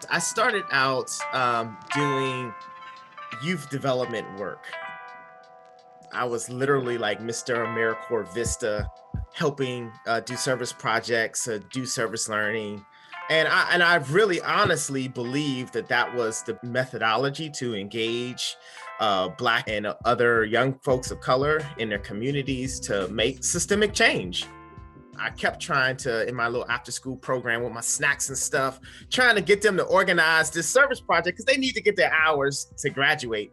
I started out doing youth development work. I was literally like Mr. AmeriCorps Vista, helping do service projects, do service learning. And I really honestly believe that that was the methodology to engage Black and other young folks of color in their communities to make systemic change. I kept trying to, in my little after school program with my snacks and stuff, trying to get them to organize this service project because they need to get their hours to graduate.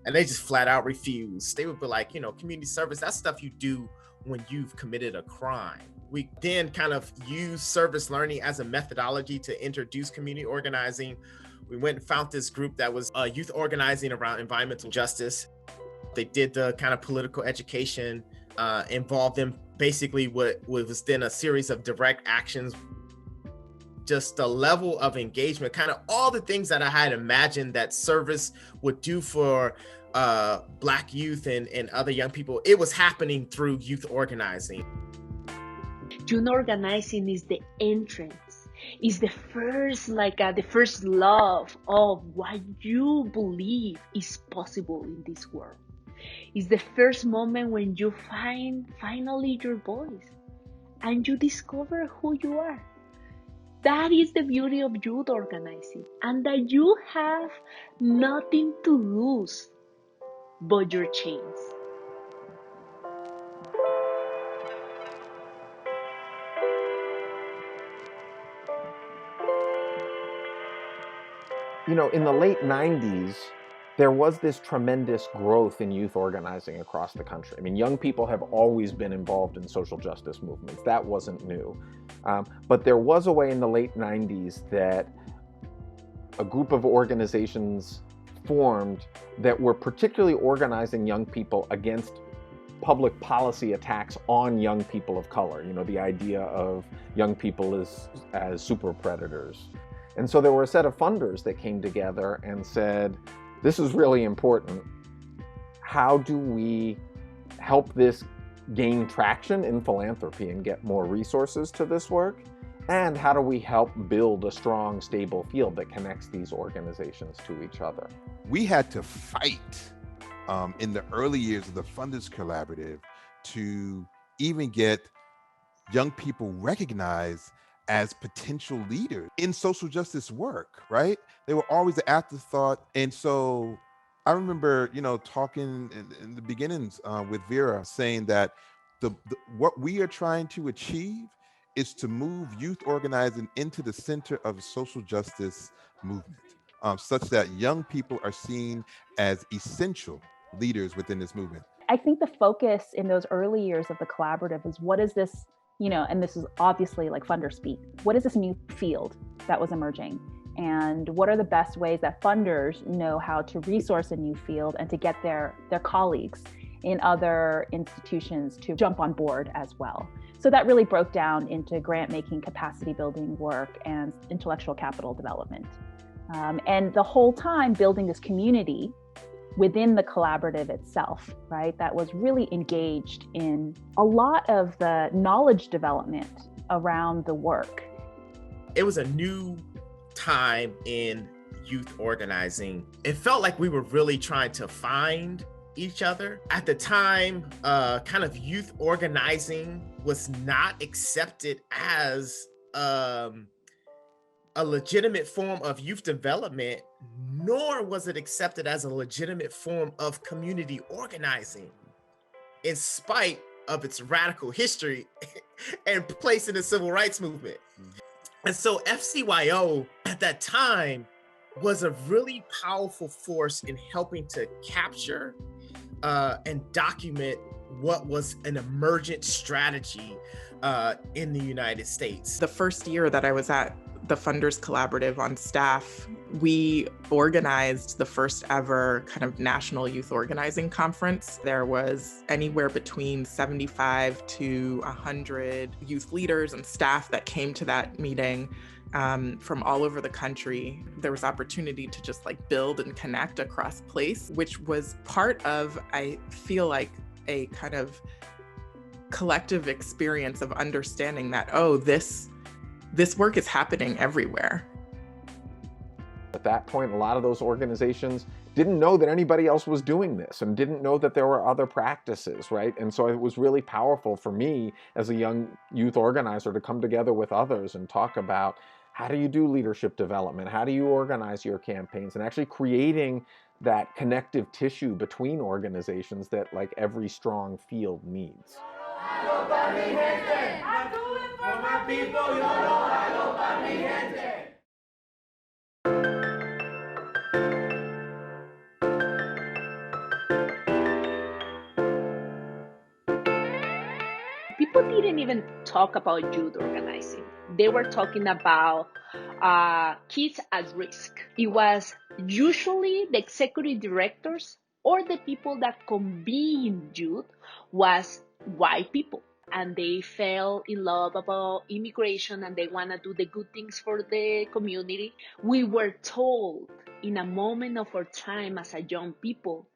And they just flat out refused. They would be like, community service, that's stuff you do when you've committed a crime. We then kind of used service learning as a methodology to introduce community organizing. We went and found this group that was youth organizing around environmental justice. They did the kind of political education, involved them basically what was then a series of direct actions. Just the level of engagement, kind of all the things that I had imagined that service would do for Black youth and other young people, it was happening through youth organizing. Youth organizing is the entrance, is the first love of what you believe is possible in this world. It's the first moment when you find finally your voice and you discover who you are. That is the beauty of youth organizing, and that you have nothing to lose but your chains. In the late 90s, there was this tremendous growth in youth organizing across the country. I mean, young people have always been involved in social justice movements. That wasn't new. But there was a way in the late 90s that a group of organizations formed that were particularly organizing young people against public policy attacks on young people of color. The idea of young people as super predators. And so there were a set of funders that came together and said, this is really important. How do we help this gain traction in philanthropy and get more resources to this work? And how do we help build a strong, stable field that connects these organizations to each other? We had to fight in the early years of the Funders Collaborative to even get young people recognized as potential leaders in social justice work, right? They were always the afterthought. And so I remember, talking in the beginnings with Vera, saying that what we are trying to achieve is to move youth organizing into the center of the social justice movement, such that young people are seen as essential leaders within this movement. I think the focus in those early years of the collaborative is what is this, and this is obviously like funder speak, what is this new field that was emerging? And what are the best ways that funders know how to resource a new field and to get their colleagues in other institutions to jump on board as well? So that really broke down into grant making, capacity building work, and intellectual capital development. And the whole time building this community within the collaborative itself, right? That was really engaged in a lot of the knowledge development around the work. It was a new time in youth organizing. It felt like we were really trying to find each other. At the time, kind of youth organizing was not accepted as a legitimate form of youth development, nor was it accepted as a legitimate form of community organizing, in spite of its radical history and place in the civil rights movement. And so FCYO at that time was a really powerful force in helping to capture and document what was an emergent strategy in the United States. The first year that I was at the Funders Collaborative on staff, we organized the first ever kind of national youth organizing conference. There was anywhere between 75 to 100 youth leaders and staff that came to that meeting. from all over the country. There was opportunity to just like build and connect across place, which was part of, I feel like, a kind of collective experience of understanding that, oh, this work is happening everywhere. At that point, a lot of those organizations didn't know that anybody else was doing this and didn't know that there were other practices, right? And so it was really powerful for me as a young youth organizer to come together with others and talk about how do you do leadership development? How do you organize your campaigns? And actually creating that connective tissue between organizations that like every strong field needs. People didn't even talk about youth organizing. They were talking about kids at risk. It was usually the executive directors or the people that convened youth was white people. And they fell in love about immigration and they want to do the good things for the community. We were told in a moment of our time as a young people,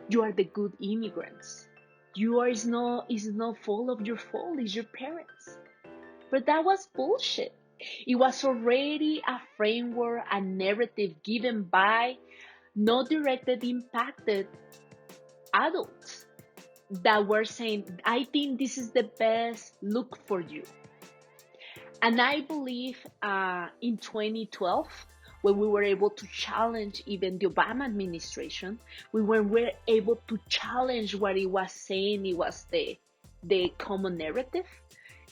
you are the good immigrants. Yours is not fault of your fault, it's your parents. But that was bullshit. It was already a framework, a narrative given by not directed, impacted adults that were saying, I think this is the best look for you. And I believe in 2012, when we were able to challenge even the Obama administration, we were able to challenge what it was saying it was the common narrative.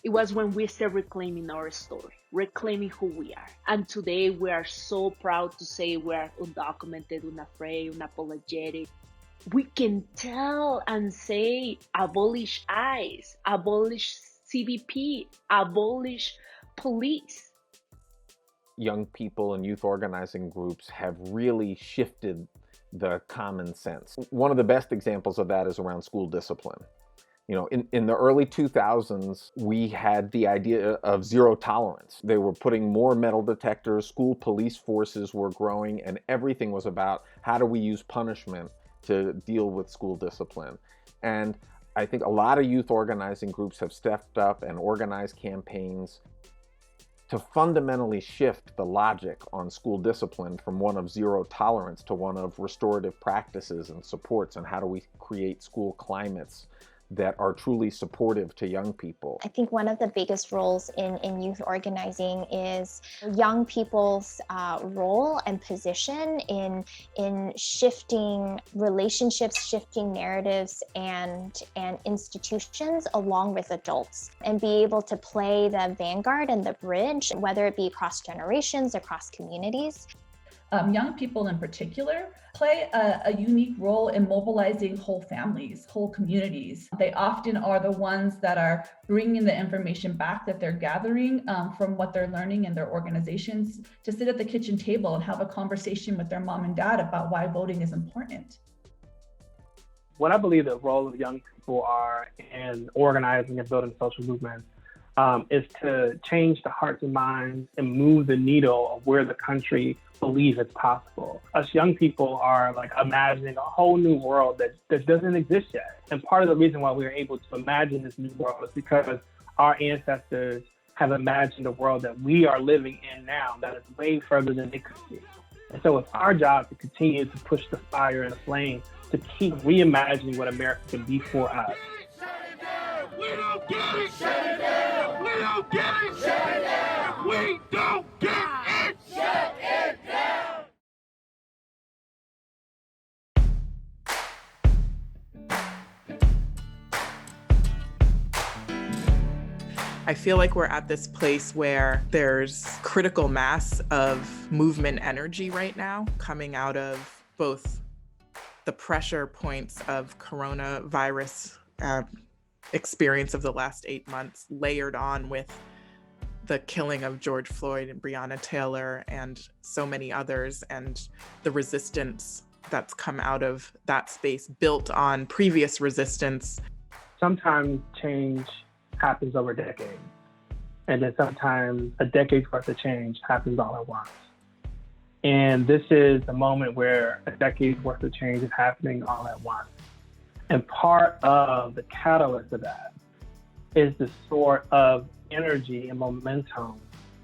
It was when we started reclaiming our story, reclaiming who we are. And today we are so proud to say we are undocumented, unafraid, unapologetic. We can tell and say, abolish ICE, abolish CBP, abolish police. Young people and youth organizing groups have really shifted the common sense. One of the best examples of that is around school discipline. You know, in the early 2000s, we had the idea of zero tolerance. They were putting more metal detectors, school police forces were growing, and everything was about how do we use punishment to deal with school discipline. And I think a lot of youth organizing groups have stepped up and organized campaigns to fundamentally shift the logic on school discipline from one of zero tolerance to one of restorative practices and supports, and how do we create school climates that are truly supportive to young people. I think one of the biggest roles in youth organizing is young people's role and position in shifting relationships, shifting narratives and institutions along with adults, and be able to play the vanguard and the bridge, whether it be across generations, across communities. Young people in particular play a unique role in mobilizing whole families, whole communities. They often are the ones that are bringing the information back that they're gathering from what they're learning in their organizations to sit at the kitchen table and have a conversation with their mom and dad about why voting is important. What I believe the role of young people are in organizing and building social movements is to change the hearts and minds and move the needle of where the country believes it's possible. Us young people are like imagining a whole new world that doesn't exist yet. And part of the reason why we are able to imagine this new world is because our ancestors have imagined a world that we are living in now that is way further than they could see. And so it's our job to continue to push the fire and the flame to keep reimagining what America can be for us. We don't get it! Shut it down! We don't get it! Shut it down! We don't get it! Shut it down! I feel like we're at this place where there's critical mass of movement energy right now coming out of both the pressure points of coronavirus experience of the last 8 months, layered on with the killing of George Floyd and Breonna Taylor and so many others, and the resistance that's come out of that space built on previous resistance. Sometimes change happens over decades. And then sometimes a decade's worth of change happens all at once. And this is a moment where a decade's worth of change is happening all at once. And part of the catalyst of that is the sort of energy and momentum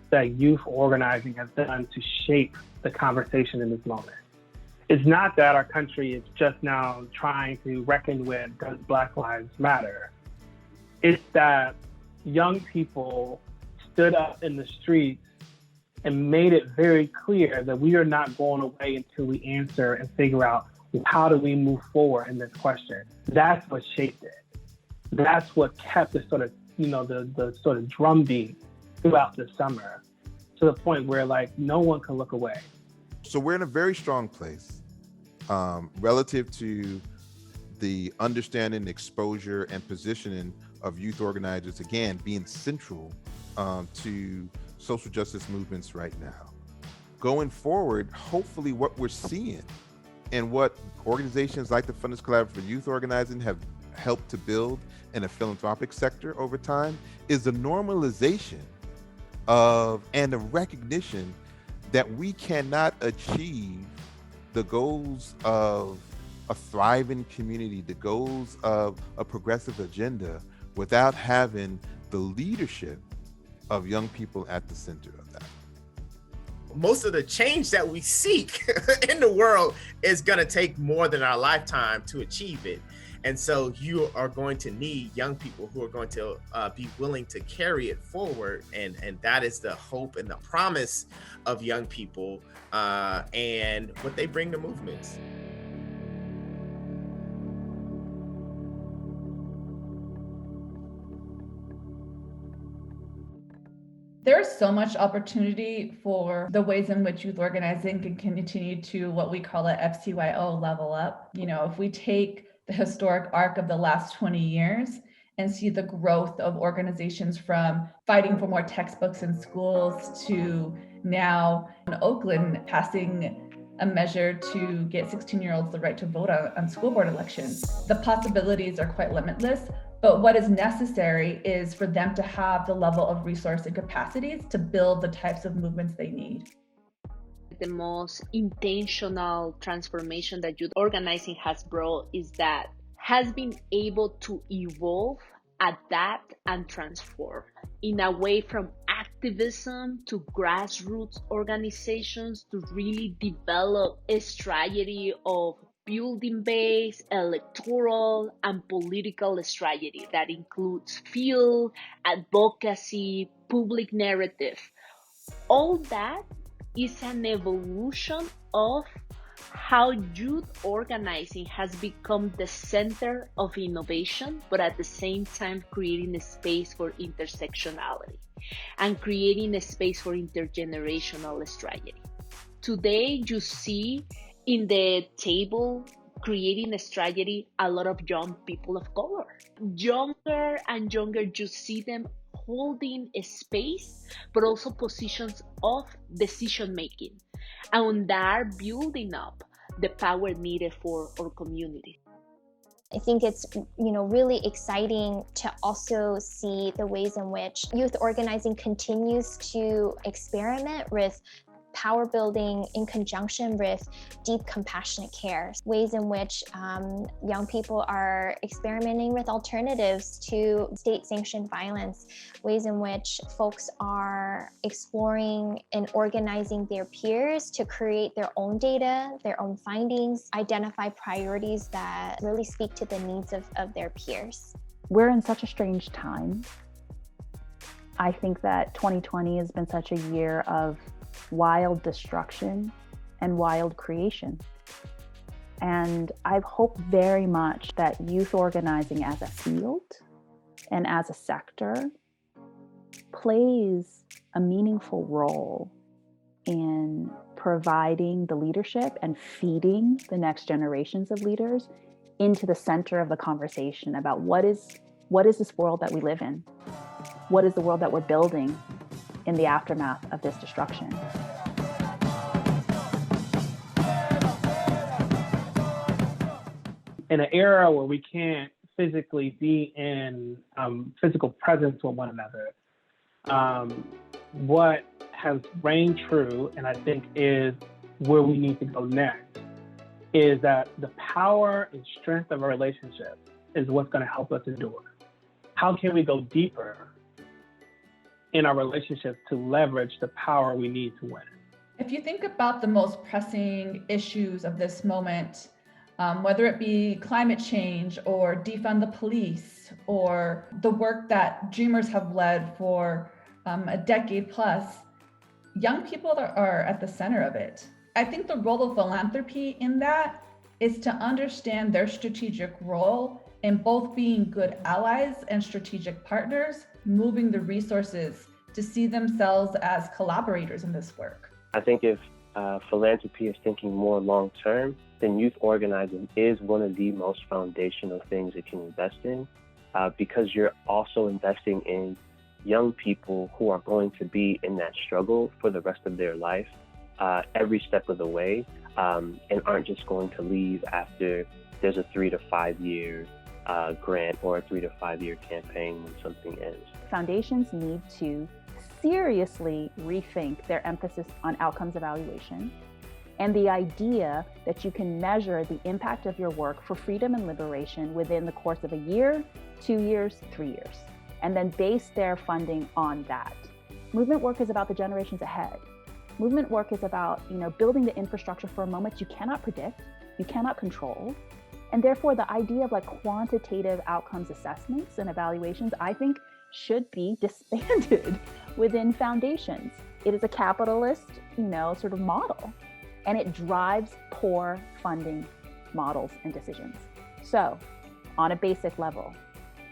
that youth organizing has done to shape the conversation in this moment. It's not that our country is just now trying to reckon with does Black Lives Matter. It's that young people stood up in the streets and made it very clear that we are not going away until we answer and figure out how do we move forward in this question. That's what shaped it. That's what kept the sort of, the sort of drumbeat throughout the summer, to the point where like no one can look away. So we're in a very strong place relative to the understanding, exposure, and positioning of youth organizers, again, being central to social justice movements right now. Going forward, hopefully what we're seeing and what organizations like the Funders Collaborative for Youth Organizing have helped to build in a philanthropic sector over time is the normalization of and the recognition that we cannot achieve the goals of a thriving community, the goals of a progressive agenda, without having the leadership of young people at the center of that. Most of the change that we seek in the world is going to take more than our lifetime to achieve it. And so you are going to need young people who are going to be willing to carry it forward. And that is the hope and the promise of young people and what they bring to movements. There's so much opportunity for the ways in which youth organizing can continue to what we call a FCYO level up. If we take the historic arc of the last 20 years and see the growth of organizations from fighting for more textbooks in schools to now in Oakland passing a measure to get 16-year-olds the right to vote on school board elections. The possibilities are quite limitless. But what is necessary is for them to have the level of resource and capacities to build the types of movements they need. The most intentional transformation that youth organizing has brought is that has been able to evolve, adapt, and transform in a way from activism to grassroots organizations to really develop a strategy of building-based, electoral, and political strategy that includes field, advocacy, public narrative. All that is an evolution of how youth organizing has become the center of innovation, but at the same time creating a space for intersectionality and creating a space for intergenerational strategy. Today, you see in the table, creating a strategy, a lot of young people of color. Younger and younger, you see them holding a space, but also positions of decision making. And they are building up the power needed for our community. I think it's, really exciting to also see the ways in which youth organizing continues to experiment with power building in conjunction with deep compassionate care, ways in which young people are experimenting with alternatives to state-sanctioned violence, ways in which folks are exploring and organizing their peers to create their own data, their own findings, identify priorities that really speak to the needs of their peers. We're in such a strange time. I think that 2020 has been such a year of wild destruction and wild creation. And I hope very much that youth organizing as a field and as a sector plays a meaningful role in providing the leadership and feeding the next generations of leaders into the center of the conversation about what is this world that we live in? What is the world that we're building in the aftermath of this destruction? In an era where we can't physically be in physical presence with one another, What has reigned true, and I think is where we need to go next, is that the power and strength of a relationship is what's going to help us endure. How can we go deeper in our relationships to leverage the power we need to win? If you think about the most pressing issues of this moment, whether it be climate change or defund the police or the work that Dreamers have led for a decade plus, young people are at the center of it. I think the role of philanthropy in that is to understand their strategic role in both being good allies and strategic partners, moving the resources to see themselves as collaborators in this work. I think if philanthropy is thinking more long-term, then youth organizing is one of the most foundational things it can invest in, because you're also investing in young people who are going to be in that struggle for the rest of their life, every step of the way, and aren't just going to leave after there's a 3 to 5 year grant or a 3 to 5 year campaign when something ends. Foundations need to seriously rethink their emphasis on outcomes evaluation and the idea that you can measure the impact of your work for freedom and liberation within the course of a year, 2 years, 3 years, and then base their funding on that. Movement work is about the generations ahead. Movement work is about, building the infrastructure for a moment you cannot predict, you cannot control, and therefore the idea of quantitative outcomes assessments and evaluations, I think, should be disbanded within foundations. It is a capitalist, sort of model, and it drives poor funding models and decisions. So, on a basic level,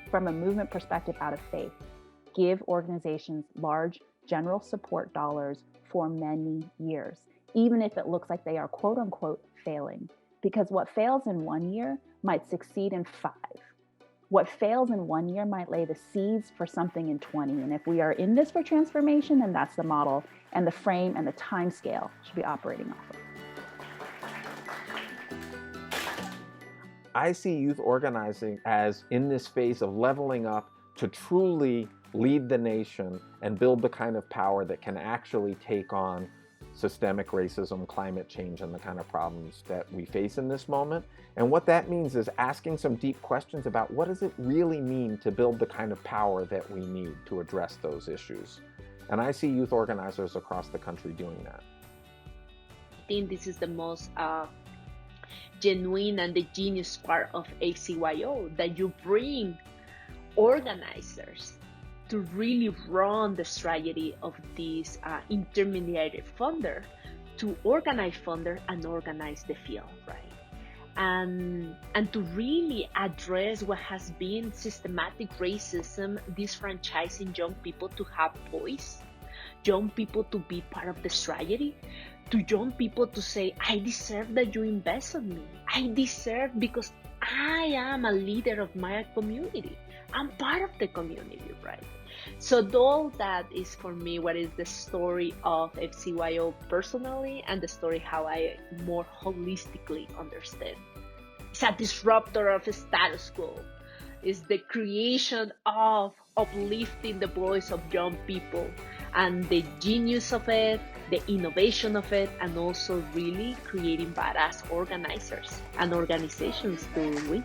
from a movement perspective out of faith, give organizations large general support dollars for many years, even if it looks like they are quote unquote failing, because what fails in 1 year might succeed in 5. What fails in 1 year might lay the seeds for something in 20. And if we are in this for transformation, then that's the model and the frame and the time scale should be operating off of. I see youth organizing as in this phase of leveling up to truly lead the nation and build the kind of power that can actually take on systemic racism, climate change, and the kind of problems that we face in this moment. And what that means is asking some deep questions about what does it really mean to build the kind of power that we need to address those issues. And I see youth organizers across the country doing that. I think this is the most genuine and the genius part of FCYO, that you bring organizers to really run the strategy of this intermediary funder, to organize funder and organize the field, right? And to really address what has been systematic racism, disfranchising young people to have voice, young people to be part of the strategy, to young people to say, I deserve that you invest in me. I deserve because I am a leader of my community. I'm part of the community, right? So all that is for me what is the story of FCYO personally, and the story how I more holistically understand. It's a disruptor of a status quo. It's the creation of uplifting the voice of young people and the genius of it, the innovation of it, and also really creating badass organizers and organizations to win.